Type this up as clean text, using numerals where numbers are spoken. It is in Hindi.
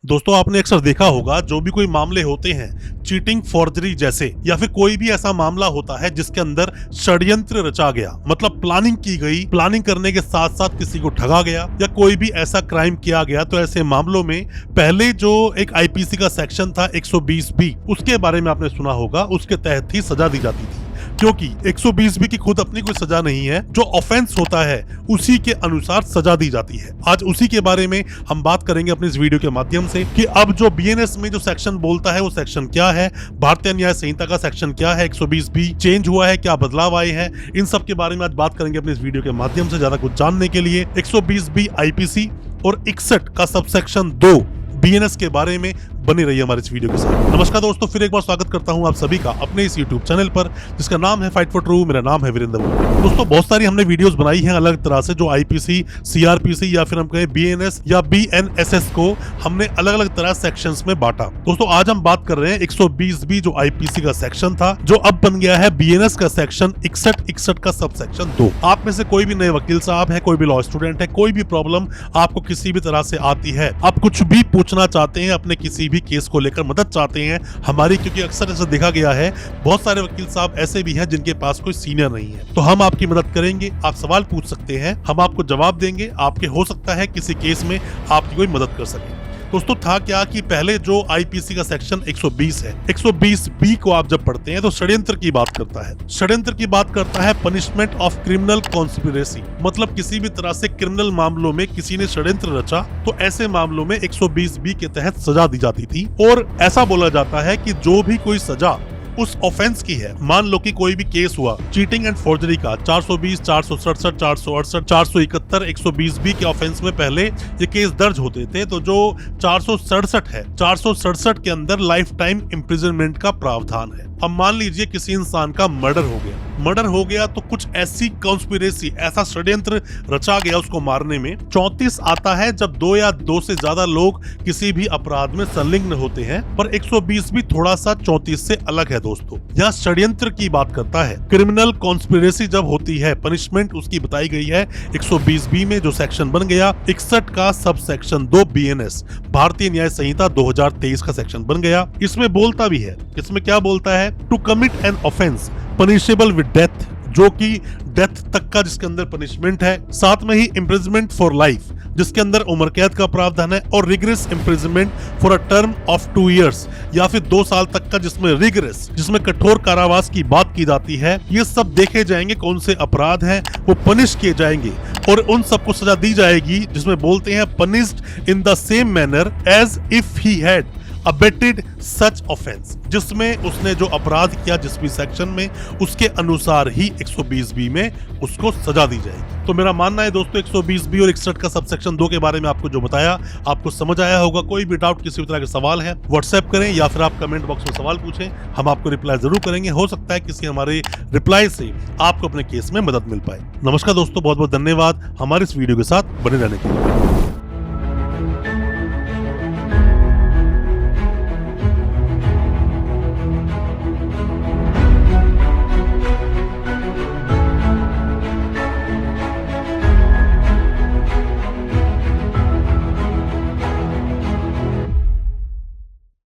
दोस्तों आपने अक्सर देखा होगा जो भी कोई मामले होते हैं चीटिंग, फॉर्जरी जैसे, या फिर कोई भी ऐसा मामला होता है जिसके अंदर षड्यंत्र रचा गया, मतलब प्लानिंग की गई, प्लानिंग करने के साथ साथ किसी को ठगा गया या कोई भी ऐसा क्राइम किया गया, तो ऐसे मामलों में पहले जो एक आईपीसी का सेक्शन था 120B, उसके बारे में आपने सुना होगा, उसके तहत ही सजा दी जाती थी। क्योंकि 120B की खुद अपनी कोई सजा नहीं है, जो ऑफेंस होता है उसी के अनुसार सजा दी जाती है। आज उसी के बारे में हम बात करेंगे अपने इस वीडियो के माध्यम से कि अब जो बीएनएस में जो सेक्शन बोलता है वो सेक्शन क्या है, भारतीय न्याय संहिता का सेक्शन क्या है, 120B चेंज हुआ है, क्या बदलाव आए हैं, इन सब के बारे में आज बात करेंगे अपने इस वीडियो के माध्यम से। ज्यादा कुछ जानने के लिए 120B आईपीसी और 61 का सबसेक्शन 2 बीएनएस के बारे में बने रहिए हमारे इस वीडियो के साथ। नमस्कार दोस्तों, फिर एक बार स्वागत करता हूं आप सभी का अपने इस यूट्यूब चैनल पर जिसका नाम है फाइट फॉर ट्रू। मेरा नाम है वीरेंद्र। दोस्तों बहुत सारी हमने वीडियोस बनाई हैं अलग तरह से, जो आईपीसी, सीआरपीसी या फिर हम कहें बीएनएस या बीएनएसएस को हमने अलग अलग तरह सेक्शंस में बांटा। दोस्तों आज हम बात कर रहे हैं 120B जो आईपीसी का सेक्शन था, जो अब बन गया है बीएनएस का सेक्शन 61 का सब सेक्शन 2। आप में से कोई भी नए वकील साहब है, कोई भी लॉ स्टूडेंट है, कोई भी प्रॉब्लम आपको किसी भी तरह से आती है, आप कुछ भी पूछना चाहते हैं, अपने किसी भी केस को लेकर मदद चाहते हैं हमारी, क्योंकि अक्सर ऐसा देखा गया है बहुत सारे वकील साहब ऐसे भी हैं जिनके पास कोई सीनियर नहीं है, तो हम आपकी मदद करेंगे। आप सवाल पूछ सकते हैं, हम आपको जवाब देंगे, आपके हो सकता है किसी केस में आपकी कोई मदद कर सके। दोस्तों था क्या कि पहले जो आईपीसी का सेक्शन 120 है, 120B को आप जब पढ़ते हैं तो षड्यंत्र की बात करता है। षड्यंत्र की बात करता है पनिशमेंट ऑफ क्रिमिनल कॉन्स्पिरेसी, मतलब किसी भी तरह से क्रिमिनल मामलों में किसी ने षड्यंत्र रचा तो ऐसे मामलों में 120B के तहत सजा दी जाती थी। और ऐसा बोला जाता है कि जो भी कोई सजा उस ऑफेंस की है, मान लो कि कोई भी केस हुआ चीटिंग एंड फोर्जरी का 420, 467, 468, 471, 120B के ऑफेंस में पहले ये केस दर्ज होते थे, तो जो 467 है, 467 के अंदर लाइफ टाइम इम्प्रिजनमेंट का प्रावधान है। अब मान लीजिए किसी इंसान का मर्डर हो गया तो कुछ ऐसी कॉन्स्पिरेसी, ऐसा षड्यंत्र रचा गया उसको मारने में। 34 आता है जब 2 या 2 से ज्यादा लोग किसी भी अपराध में संलिग्न होते हैं, पर 120 भी थोड़ा सा 34 से अलग है दोस्तों। यह षड्यंत्र की बात करता है। क्रिमिनल कॉन्स्पिरेसी जब होती है, पनिशमेंट उसकी बताई गई है 120B में, जो सेक्शन बन गया 61 का सब सेक्शन 2 बीएनएस, भारतीय न्याय संहिता 2023 का सेक्शन बन गया। इसमें बोलता भी है, इसमें क्या बोलता है, to commit an offence punishable with death, जो कि डेथ तक का जिसके अंदर पनिशमेंट है, साथ में ही इम्प्रिजमेंट फॉर लाइफ जिसके अंदर उम्र कैद का प्रावधान है, और rigorous imprisonment for a term of 2 years या फिर 2 साल तक का जिसमें रिगरस, जिसमें कठोर कारावास की बात की जाती है। ये सब देखे जाएंगे कौन से अपराध हैं, वो पनिश किए जाएंगे और उन सबको सजा दी जाएगी, जिसमें बोलते हैं punished in the same manner as if he had abetted such offence, जिसमें उसने जो अपराध किया जिस भी सेक्शन में, उसके अनुसार ही 120B में उसको सजा दी जाएगी। तो मेरा मानना है दोस्तों 120B और 61 का सबसेक्शन 2 के बारे में आपको जो बताया आपको समझ आया होगा। कोई भी डाउट, किसी भी तरह के सवाल है, व्हाट्सएप करें या फिर आप कमेंट बॉक्स में सवाल पूछें, हम आपको रिप्लाई जरूर करेंगे। हो सकता है किसी हमारे रिप्लाई से आपको अपने केस में मदद मिल पाए। नमस्कार दोस्तों, बहुत बहुत धन्यवाद हमारे इस वीडियो के साथ बने रहने के लिए।